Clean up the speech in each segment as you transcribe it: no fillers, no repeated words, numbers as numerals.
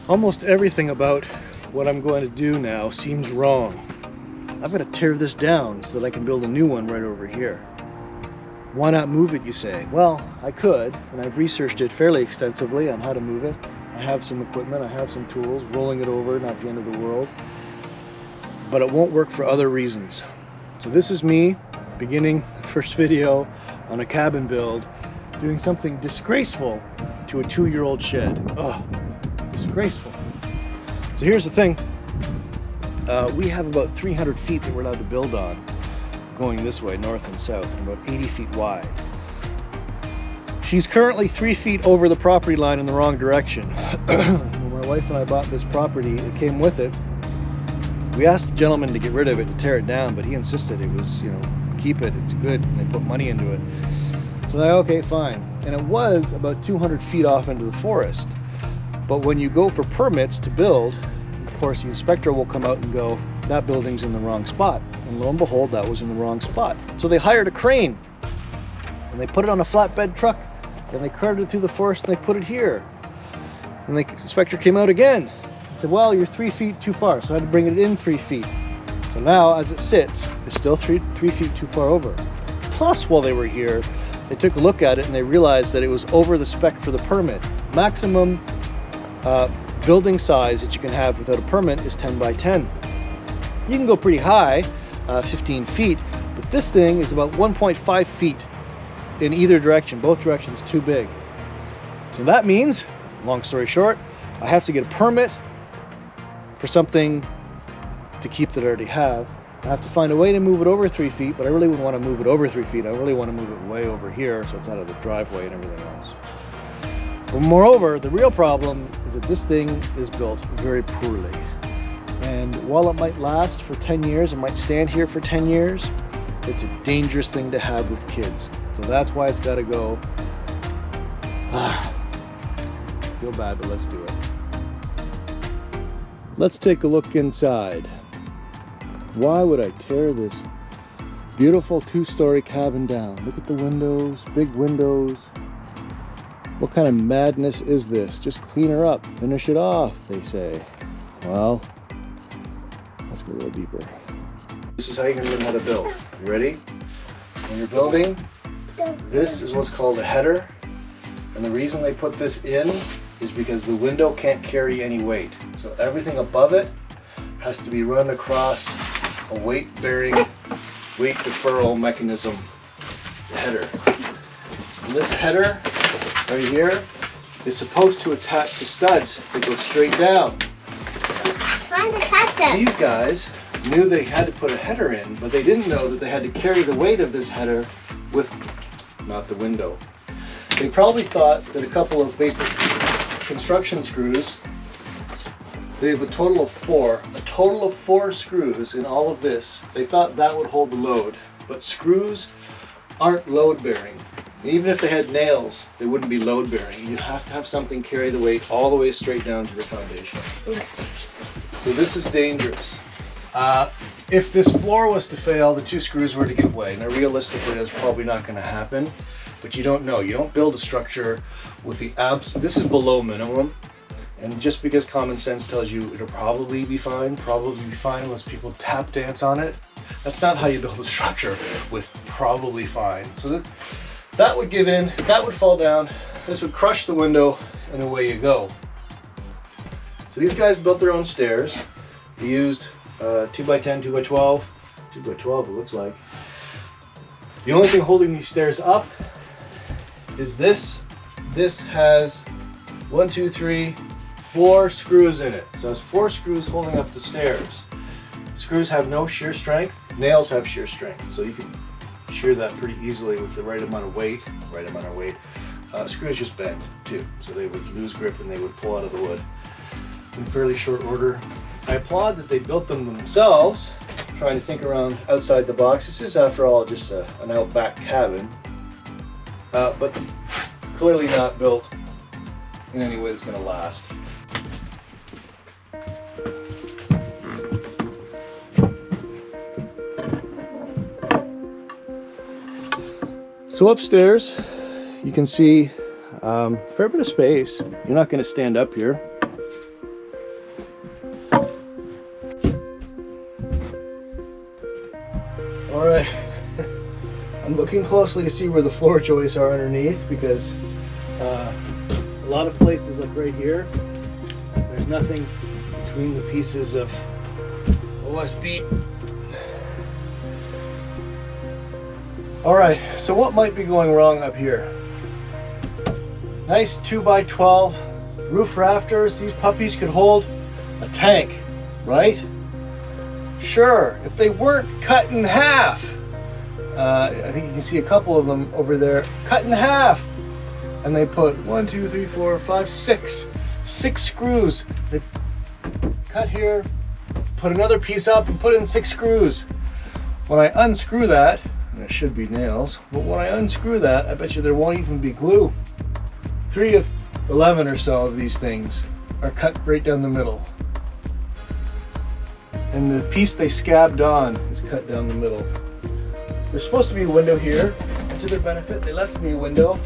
Almost everything about what I'm going to do now seems wrong. I've got to tear this down so that I can build a new one right over here. Why not move it, you say? Well, I could, and I've researched it fairly extensively on how to move it. I have some equipment, I have some tools. Rolling it over, not the end of the world. But it won't work for other reasons. So this is me beginning the first video on a cabin build, doing something disgraceful to a 2-year-old shed. Ugh, disgraceful. So here's the thing. We have about 300 feet that we're allowed to build on, going this way, north and south, and about 80 feet wide. She's currently 3 feet over the property line in the wrong direction. When my wife and I bought this property, it came with it. We asked the gentleman to get rid of it, to tear it down, but he insisted it was, keep it, it's good, and they put money into it. So I, okay, fine. And it was about 200 feet off into the forest. But when you go for permits to build, of course the inspector will come out and go, that building's in the wrong spot. And lo and behold, that was in the wrong spot. So they hired a crane, and they put it on a flatbed truck, and they carted it through the forest, and they put it here. And the inspector came out again. Said, well, you're 3 feet too far, so I had to bring it in 3 feet. So now, as it sits, it's still three feet too far over. Plus, while they were here, they took a look at it and they realized that it was over the spec for the permit. Maximum building size that you can have without a permit is 10 by 10. You can go pretty high, 15 feet, but this thing is about 1.5 feet in either direction. Both directions too big. So that means, long story short, I have to get a permit for something to keep that I already have. I have to find a way to move it over 3 feet, but I really wouldn't want to move it over 3 feet. I really want to move it way over here so it's out of the driveway and everything else. But moreover, the real problem is that this thing is built very poorly. And while it might last for 10 years, it might stand here for 10 years, it's a dangerous thing to have with kids. So that's why it's got to go. Feel bad, but let's do it. Let's take a look inside. Why would I tear this beautiful 2-story cabin down? Look at the windows, big windows. What kind of madness is this? Just clean her up, finish it off, they say. Well, let's go a little deeper. This is how you're going to learn how to build. You ready? When you're building, this is what's called a header. And the reason they put this in is because the window can't carry any weight. So everything above it has to be run across a weight-bearing, weight deferral mechanism header. And this header right here is supposed to attach to studs that go straight down. These guys knew they had to put a header in, but they didn't know that they had to carry the weight of this header with, not the window. They probably thought that a couple of basic construction screws, they have a total of 4 screws in all of this. They thought that would hold the load, but screws aren't load bearing. Even if they had nails, they wouldn't be load bearing. You have to have something carry the weight all the way straight down to the foundation. So this is dangerous. If this floor was to fail, the 2 screws were to give way. Now realistically, that's probably not going to happen, but you don't know. You don't build a structure with the this is below minimum. And just because common sense tells you it'll probably be fine unless people tap dance on it, that's not how you build a structure with probably fine. So that would give in, that would fall down, this would crush the window, and away you go. So these guys built their own stairs. They used 2x10, 2x12, 2x12 it looks like. The only thing holding these stairs up is this. This has 1, 2, 3, 4 screws in it. So it's 4 screws holding up the stairs. Screws have no shear strength. Nails have shear strength. So you can shear that pretty easily with the right amount of weight. Screws just bend too. So they would lose grip and they would pull out of the wood in fairly short order. I applaud that they built them themselves, trying to think around outside the box. This is, after all, just an outback cabin, but clearly not built in any way that's going to last. So upstairs, you can see a fair bit of space. You're not going to stand up here. Alright, I'm looking closely to see where the floor joists are underneath, because a lot of places, like right here, there's nothing between the pieces of OSB. Alright, so what might be going wrong up here? Nice 2x12 roof rafters. These puppies could hold a tank, right? Sure, if they weren't cut in half. I think you can see a couple of them over there cut in half. And they put 1, 2, 3, 4, 5, 6 screws. They cut here, put another piece up, and put in 6 screws. When I unscrew that, and it should be nails, but when I unscrew that, I bet you there won't even be glue. 3 of 11 or so of these things are cut right down the middle. And the piece they scabbed on is cut down the middle. There's supposed to be a window here. To their benefit, they left me a window,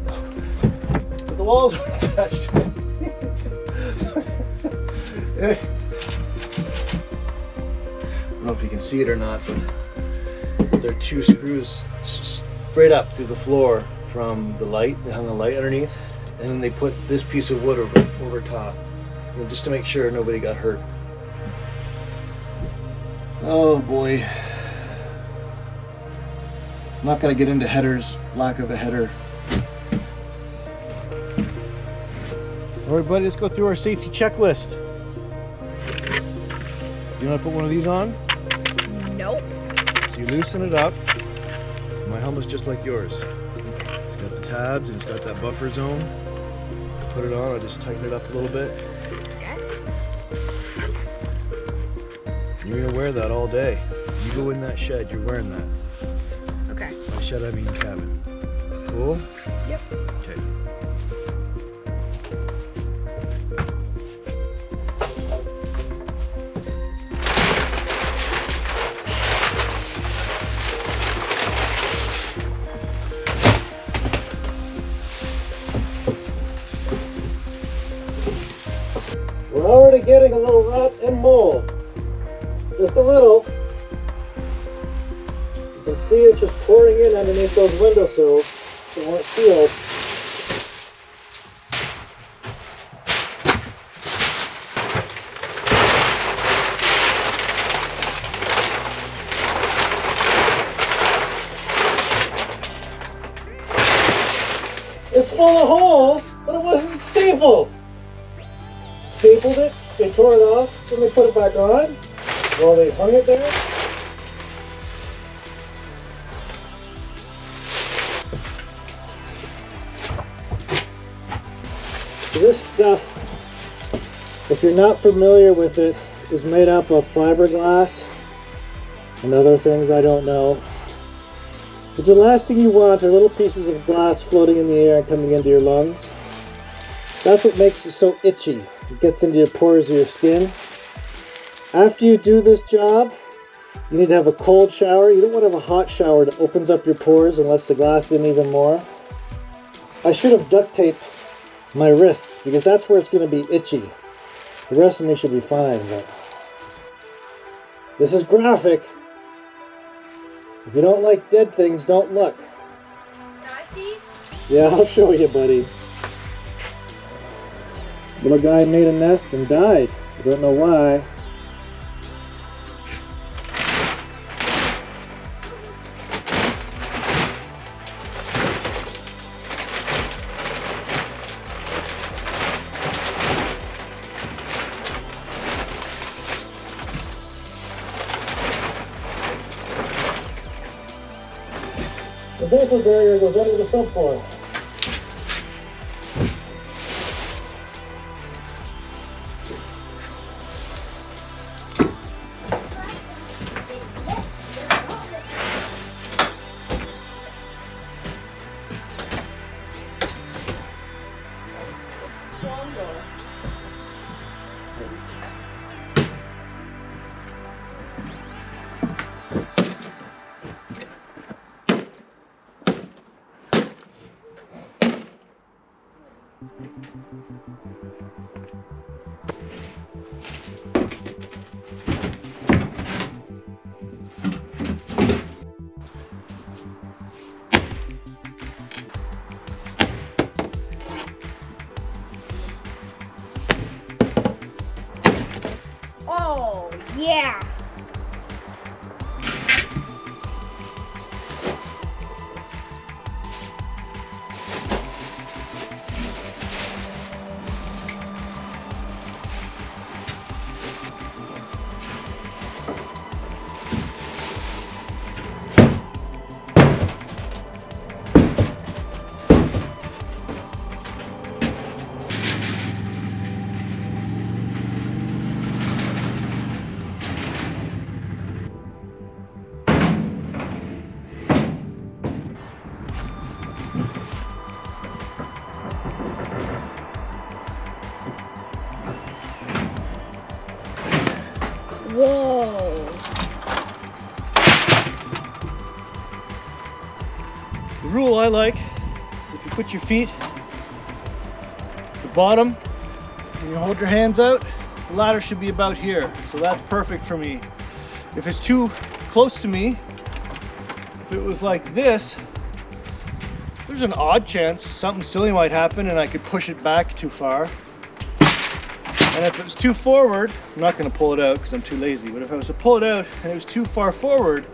but the walls are attached to it. I don't know if you can see it or not, but there are 2 screws straight up through the floor from the light. They hung a light underneath, and then they put this piece of wood over top, just to make sure nobody got hurt. Oh boy. I'm not going to get into headers, lack of a header. Alright buddy, let's go through our safety checklist. Do you want to put one of these on? Nope. So you loosen it up. My helmet's just like yours. It's got the tabs and it's got that buffer zone. Put it on, I just tighten it up a little bit. You're going to wear that all day. You go in that shed, you're wearing that. Okay. By shed, I mean cabin. Cool? Yep. Okay. We're already getting a little rot and mold. Just a little. You can see it's just pouring in underneath those windowsills that weren't sealed. It's full of holes, but it wasn't stapled. Stapled it, they tore it off, then they put it back on. Well, they hung it there. This stuff, if you're not familiar with it, is made up of fiberglass and other things I don't know. But the last thing you want are little pieces of glass floating in the air and coming into your lungs. That's what makes it so itchy. It gets into your pores of your skin. After you do this job, you need to have a cold shower. You don't want to have a hot shower that opens up your pores and lets the glass in even more. I should have duct taped my wrists because that's where it's going to be itchy. The rest of me should be fine, but this is graphic. If you don't like dead things, don't look. Can I see? Yeah, I'll show you, buddy. Little guy made a nest and died. I don't know why. The vapor barrier goes under the subfloor. The rule I like is if you put your feet at the bottom and you hold your hands out, the ladder should be about here. So that's perfect for me. If it's too close to me, if it was like this, there's an odd chance something silly might happen and I could push it back too far. And if it was too forward, I'm not going to pull it out because I'm too lazy, but if I was to pull it out and it was too far forward,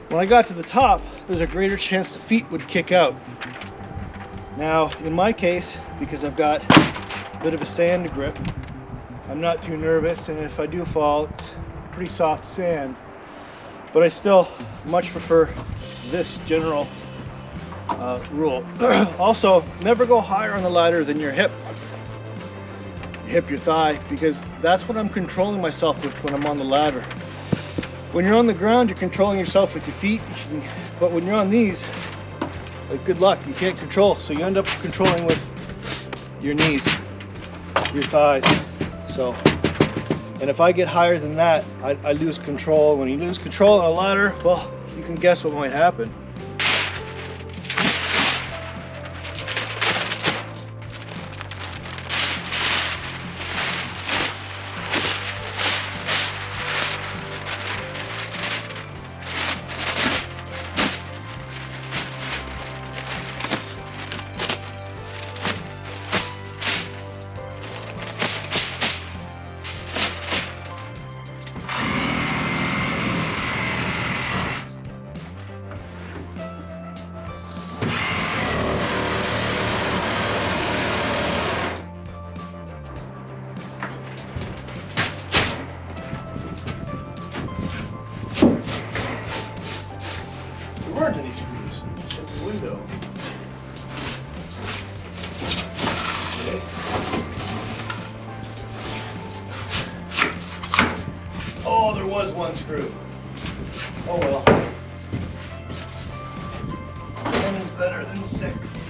when I got to the top, there's a greater chance the feet would kick out. Now, in my case, because I've got a bit of a sand grip, I'm not too nervous, and if I do fall, it's pretty soft sand. But I still much prefer this general rule. Also, never go higher on the ladder than your hip, your thigh, because that's what I'm controlling myself with when I'm on the ladder. When you're on the ground, you're controlling yourself with your feet, but when you're on these, like, good luck, you can't control, so you end up controlling with your knees, your thighs. So, and if I get higher than that, I lose control. When you lose control on a ladder, well, you can guess what might happen. There weren't any screws. Just the window. Okay. Oh, there was one screw. Oh well. One is better than 6.